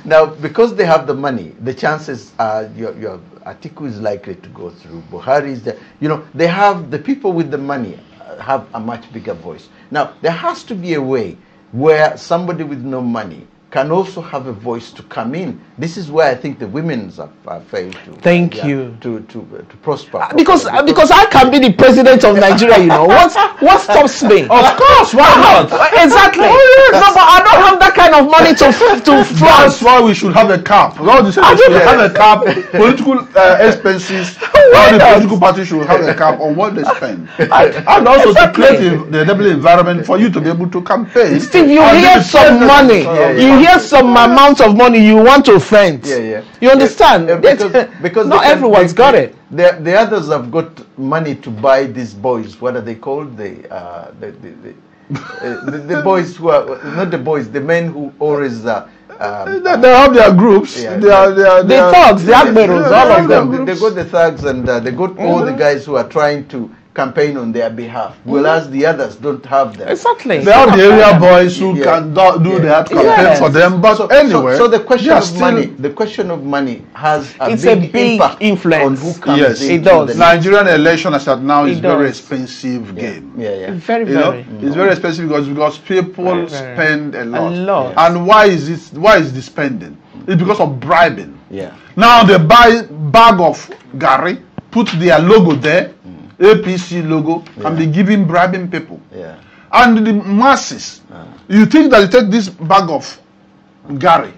Now, because they have the money, the chances are your Atiku is likely to go through. Buhari is there. They have the people with the money have a much bigger voice. Now, there has to be a way where somebody with no money can also have a voice to come in. This is where I think the women's have failed to. Thank you. To prosper. Because I can be the president of Nigeria, What stops me? Of course, why not? Exactly. No, but I don't have that kind of money to That's why we should have a cap. We should have a cap. Political expenses. All the political parties should have a cap on what they spend. And also to create the enabling environment for you to be able to campaign. Steve, you hear some money. You hear some amount of money you want to friend. You understand? Because not everyone's got it. The others have got money to buy these boys. What are they called? The boys who are not the boys. The men who always they have their groups. Yeah, the thugs, the Agberos, all of them. They got the thugs and they got all the guys who are trying to campaign on their behalf, whereas the others don't have them. Exactly. They have the area boys who can do that campaign for them. But anyway, so the question of money, has a big impact influence on who comes. Yes, it does. Nigerian election as at now is very expensive game. Very, very. It's very expensive because people spend a lot. And why is the spending? It's because of bribing. Now they buy bag of Gary, put their logo there. APC logo, and be giving bribing people. And the masses, you think that you take this bag of Gary,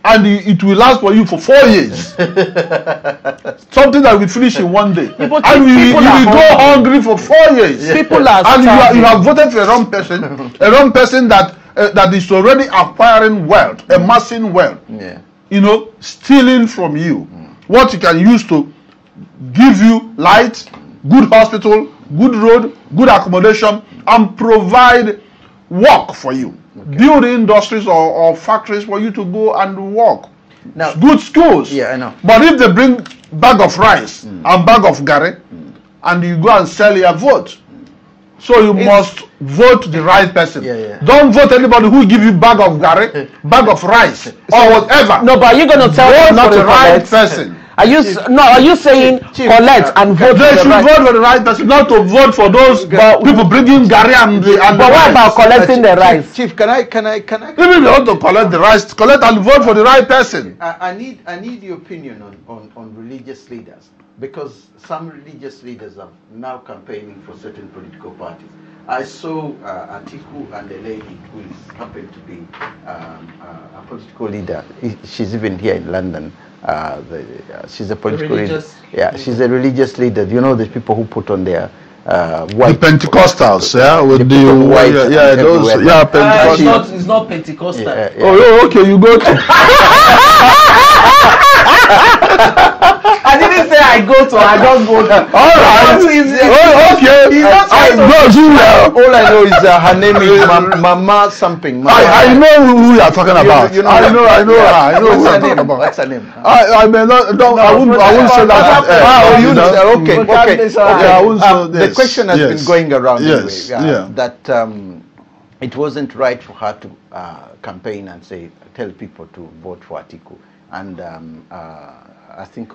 and it will last for you for 4 years. Something that will finish in one day. And you will go hungry for 4 years. People are and you have voted for a wrong person, that is already acquiring wealth, amassing wealth, stealing from you what you can use to give you light, good hospital, good road, good accommodation, and provide work for you. Build industries or factories for you to go and work. Now, good schools. Yeah, I know. But if they bring bag of rice and bag of Gary, and you go and sell your vote, so you must vote the right person. Don't vote anybody who give you bag of Gary, bag of rice, or whatever. No, but you're going to tell them not the to right person. Are you saying collect and vote? They should vote for the right person, not to vote for those people bringing Gary and but what about collecting the rice? Chief, can I? Even if you want to collect the rice, collect and vote for the right person. I need your opinion on religious leaders, because some religious leaders are now campaigning for certain political parties. I saw Atiku and a lady who is happened to be a political leader. She's even here in London. She's a political leader. Yeah, she's a religious leader. You know the people who put on their white. The Pentecostals, with the white. Those. Pentecostal. It's not Pentecostal. Oh, okay, you go to. I didn't say I go to. I just go there. All right. Okay. All I know is her name is Mama something. I know who you are talking about. I know who you are talking about. What's her name? I may not. I wouldn't say that. Okay. The question has been going around that it wasn't right for her to campaign and tell people to vote for Atiku. And I think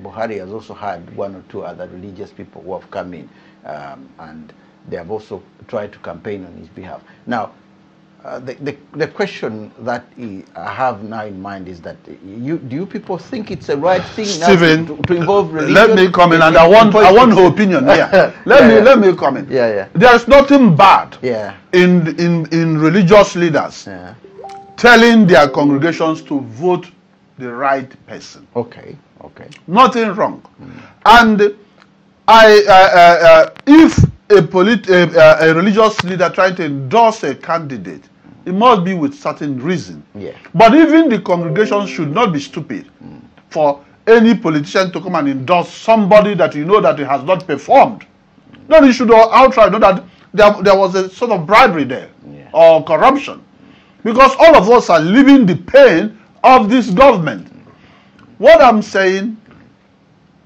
Buhari has also had one or two other religious people who have come in, and they have also tried to campaign on his behalf. Now, the question that I have now in mind is that do you people think it's a right thing Stephen, now to involve religion? Let me comment, and I want her opinion here. Let me comment. There's nothing bad in religious leaders telling their congregations to vote the right person. Okay. Nothing wrong. And if a religious leader trying to endorse a candidate, it must be with certain reason. But even the congregation should not be stupid for any politician to come and endorse somebody that you know that he has not performed. No, you should outright know that there was a sort of bribery there or corruption. Because all of us are living the pain of this government. What I'm saying,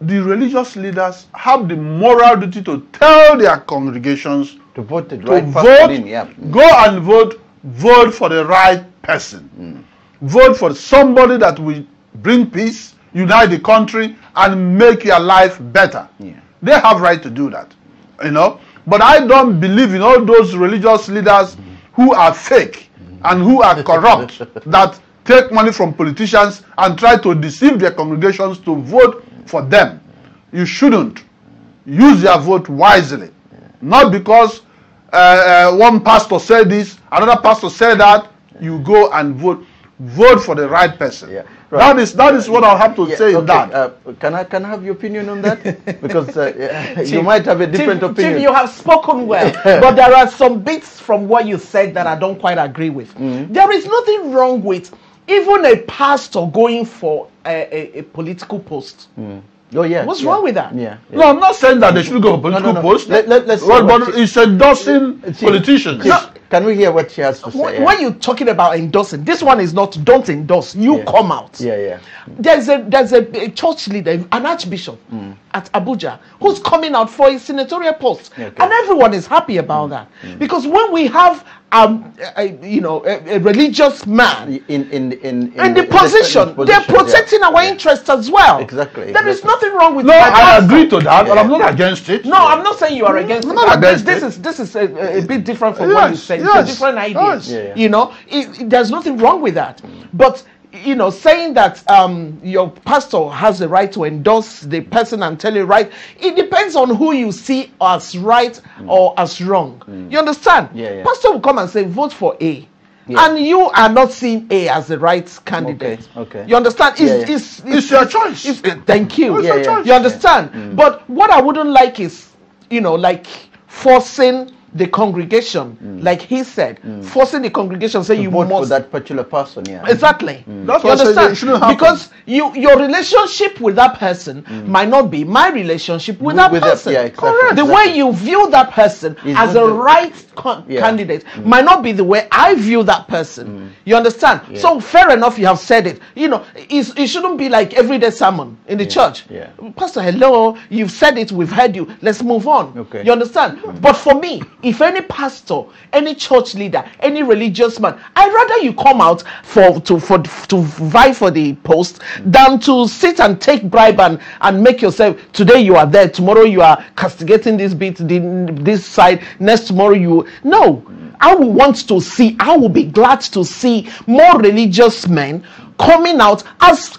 the religious leaders have the moral duty to tell their congregations to vote the right person. Go and vote for the right person. Vote for somebody that will bring peace, unite the country, and make your life better. They have right to do that, But I don't believe in all those religious leaders who are fake and who are corrupt, that take money from politicians and try to deceive their congregations to vote for them. You shouldn't. Use your vote wisely. Not because one pastor said this, another pastor said that, you go and vote. Vote for the right person. That is what I'll have to say. That can I have your opinion on that? Because you might have a different opinion. Chief, you have spoken well, but there are some bits from what you said that I don't quite agree with. There is nothing wrong with even a pastor going for a political post. What's wrong with that? No, I'm not saying that they should go for political post. Let's but it's endorsing politicians. Can we hear what she has to say? When you're talking about endorsing, this one is not don't endorse. You come out. There's a church leader, an archbishop at Abuja, who's coming out for his senatorial post, and everyone is happy about that because when we have a religious man in the position, they're protecting our interests as well. Exactly. There is nothing wrong with that. No, I agree to that, but I'm not against it. No, I'm not saying you are against it. Not against this is a bit different from what you said. It's a different idea. You know, there's nothing wrong with that. But you know, saying that your pastor has the right to endorse the person and tell you right, it depends on who you see as right or as wrong. You understand? Pastor will come and say, vote for A. And you are not seeing A as the right candidate. Okay. You understand? It's your choice. Thank you. It's your choice. You understand? But what I wouldn't like is, you know, like forcing the congregation, like he said, forcing the congregation, say you vote must for that particular person. Exactly. That's you what understand? Because your relationship with that person might not be my relationship with that person. Correct. The way you view that person as a right candidate might not be the way I view that person. You understand? So fair enough, you have said it. You know, it shouldn't be like everyday sermon in the church. Pastor, hello, you've said it, we've heard you. Let's move on. You understand? But for me, if any pastor, any church leader, any religious man, I'd rather you come out to vie for the post than to sit and take bribe and make yourself, today you are there, tomorrow you are castigating this bit, this side, next tomorrow you... No, I will be glad to see more religious men coming out as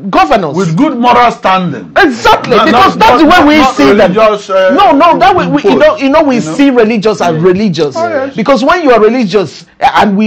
governors with good moral standing. Exactly, because that's the way we see them. That way we see religious as religious. Because when you are religious, and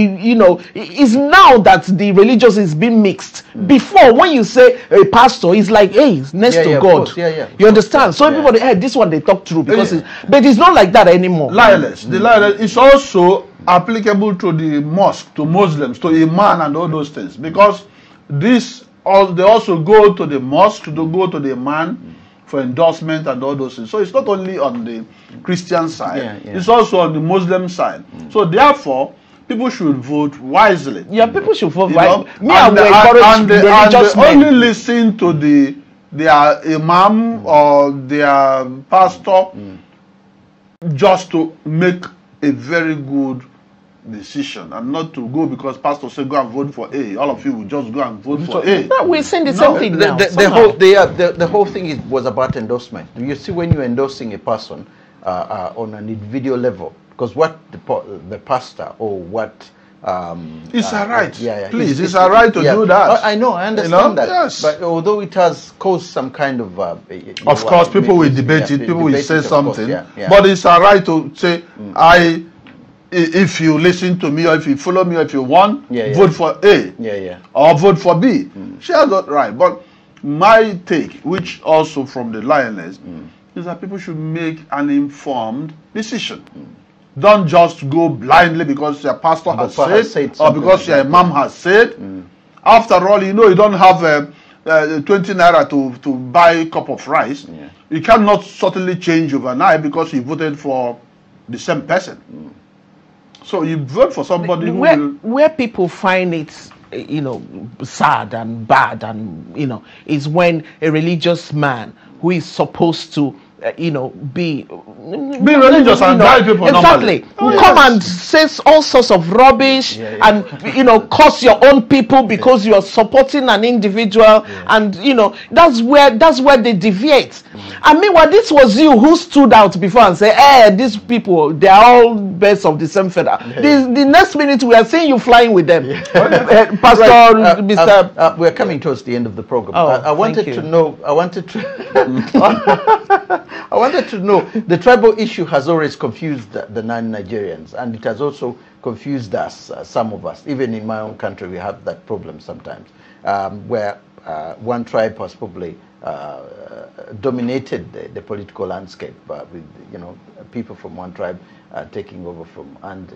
it's now that the religious is being mixed. Before, when you say a pastor, it's like, hey, it's next to God. You understand? So everybody, hey, this one they talk through because but it's not like that anymore. Lioness, the lioness is also applicable to the mosque, to Muslims, to Iman and all those things, because they also go to the mosque, to go to the Iman for endorsement and all those things. So it's not only on the Christian side, it's also on the Muslim side. So therefore, people should vote wisely. Yeah, people should vote wisely. And they only listen to their imam or their pastor just to make a very good decision, and not to go because pastor said go and vote for A. All of you will just go and vote for A. No, we're saying the same thing now. The whole thing was about endorsement. You see, when you're endorsing a person on an individual level, because what the pastor or what it's a right. Please, it's a right to do that. I know, I understand that. Yes. But although it has caused some kind of of course, people will debate it. People will say something. But it's a right to say, if you listen to me, or if you follow me, or if you want, vote for A. Or vote for B. She has that right. But my take, which also from the lioness, is that people should make an informed decision. Don't just go blindly because your pastor has said or because your imam has said. After all, you don't have 20 naira to buy a cup of rice. You cannot suddenly change overnight because you voted for the same person. So you vote for somebody where people find it, sad and bad, and is when a religious man who is supposed to be religious and drive people exactly come and says all sorts of rubbish and curse your own people because you are supporting an individual, and that's where they deviate. And meanwhile, this was you who stood out before and said, hey, these people, they are all birds of the same feather. The next minute we are seeing you flying with them. Pastor, Mr. We're coming towards the end of the program. I wanted to know, the tribal issue has always confused the non-Nigerians, and it has also confused us, some of us. Even in my own country, we have that problem sometimes, where one tribe has probably dominated the political landscape, with people from one tribe taking over and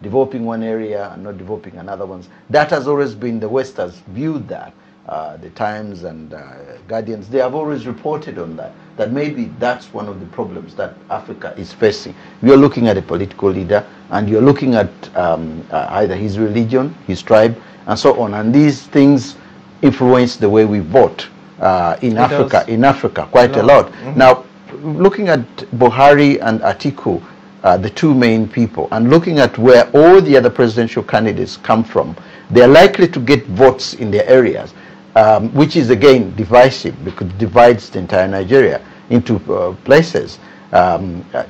developing one area and not developing another one. That has always been, the West has viewed that the Times and Guardians, they have always reported on that maybe that's one of the problems that Africa is facing. You're looking at a political leader, and you're looking at either his religion, his tribe, and so on, and these things influence the way we vote in Africa quite a lot. Now, looking at Buhari and Atiku, the two main people, and looking at where all the other presidential candidates come from, they are likely to get votes in their areas, which is again divisive, because it divides the entire Nigeria into places.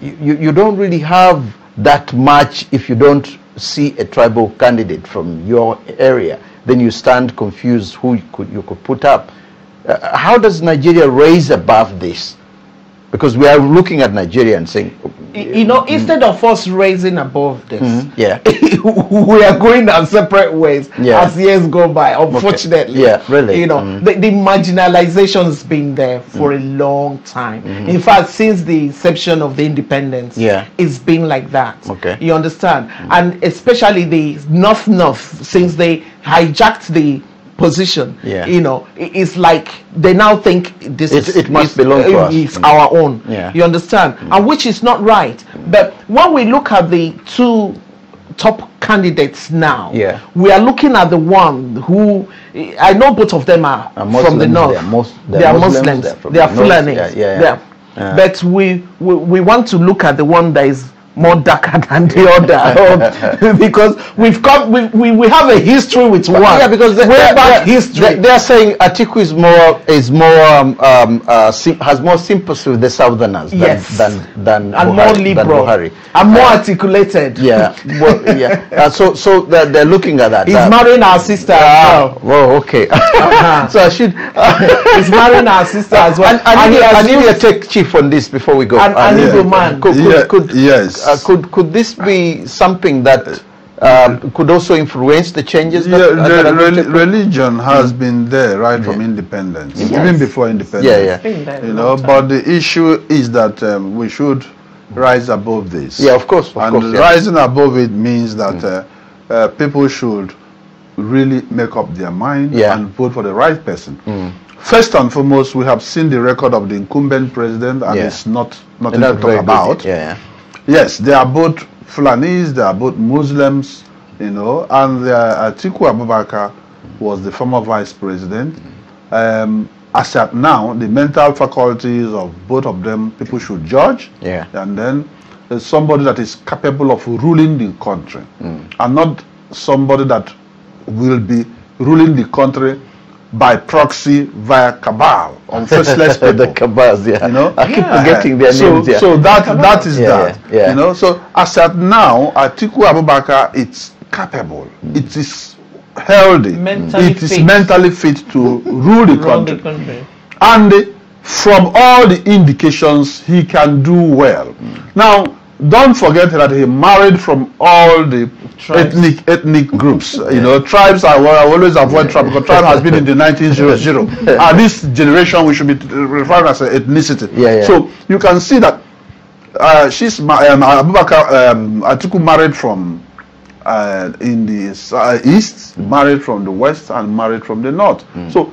You don't really have that much if you don't see a tribal candidate from your area. Then you stand confused who you could put up. How does Nigeria raise above this? Because we are looking at Nigeria and saying, you know, instead of us raising above this, yeah, we are going our separate ways as years go by, unfortunately. Yeah, really. You know, the marginalization has been there for a long time. In fact, since the inception of the independence, it's been like that. Okay. You understand? And especially the North, since they hijacked the position, you know, it's like they now think it must belong to us. It's our own. You understand? And which is not right. But when we look at the two top candidates now, we are looking at the one who, I know both of them are from the north. They are Muslims. They are Fulani. But we want to look at the one that is more darker than the other, because we have a history with one. Yeah, because they are saying Atiku has more sympathy with the Southerners than more liberal, Buhari. And more articulated. So they're looking at that. He's marrying our sister as well. Oh, okay. So I should. He's marrying our sister as well. I need a take chief on this before we go. An evil man. Yes. Could this be something that could also influence the changes? Religion has been there right from independence, even before independence. You know, but the issue is that we should rise above this. Yeah, of course. Rising above it means that people should really make up their mind and vote for the right person. First and foremost, we have seen the record of the incumbent president, and it's nothing to talk about. Yes, they are both Fulanis, they are both Muslims, you know, and Atiku Abubakar was the former vice president. As at now, the mental faculties of both of them, people should judge, and then somebody that is capable of ruling the country, and not somebody that will be ruling the country by proxy via cabal on faceless people. The cabals, you know, I keep forgetting their names. So that is that. You know, so as at now, Atiku Abubakar, it's capable. It is healthy. Mentally fit to rule the country. And from all the indications, he can do well. Now, don't forget that he married from all the ethnic groups. You know, tribes I always avoid tribe, because tribe has been in the 1900s. And this generation we should be referred as ethnicity. So you can see that Abubakar Atiku married from in the east, married from the west, and married from the north. So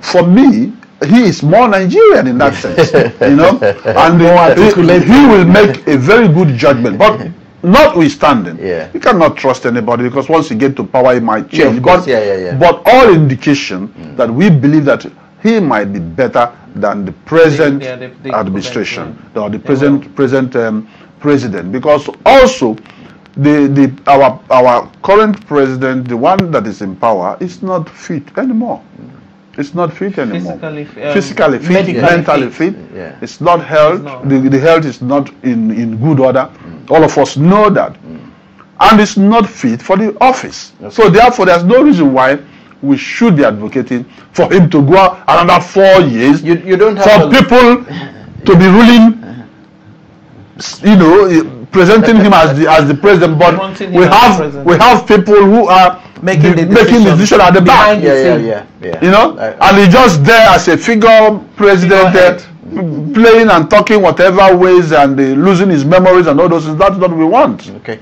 for me, he is more Nigerian in that sense, you know, and he will make a very good judgment. But notwithstanding, you cannot trust anybody, because once you get to power, he might change. But all indication that we believe that he might be better than the present administration or the present president, because also our current president, the one that is in power, is not fit anymore. It's not fit anymore. Physically fit, mentally fit. It's not health. The health is not in good order. All of us know that. And it's not fit for the office. So therefore, there's no reason why we should be advocating for him to go another 4 years. You don't have for people to be ruling, you know, presenting him as the president. But we have people who are making the decision at the back. You know, and he's just there as a figure president, playing and talking whatever ways, and losing his memories and all those things. That's what we want. Okay.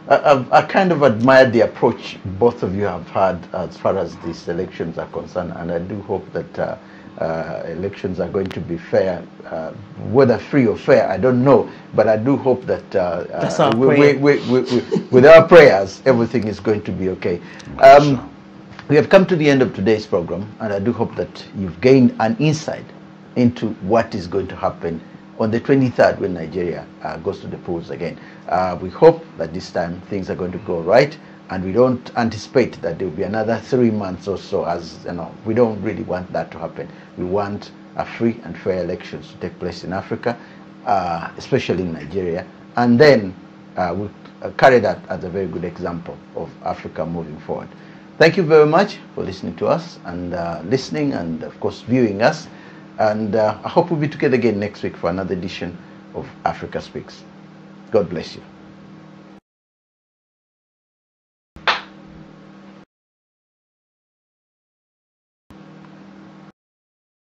I kind of admired the approach both of you have had as far as these elections are concerned, and I do hope that elections are going to be fair. Whether free or fair, I don't know, but I do hope that with our prayers, everything is going to be okay. We have come to the end of today's program, and I do hope that you've gained an insight into what is going to happen on the 23rd when Nigeria goes to the polls again. We hope that this time things are going to go right, and we don't anticipate that there will be another 3 months or so. As you know, we don't really want that to happen. We want a free and fair elections to take place in Africa, especially in Nigeria, and then we carry that as a very good example of Africa moving forward. Thank you very much for listening to us and listening and, of course, viewing us. And I hope we'll be together again next week for another edition of Africa Speaks. God bless you.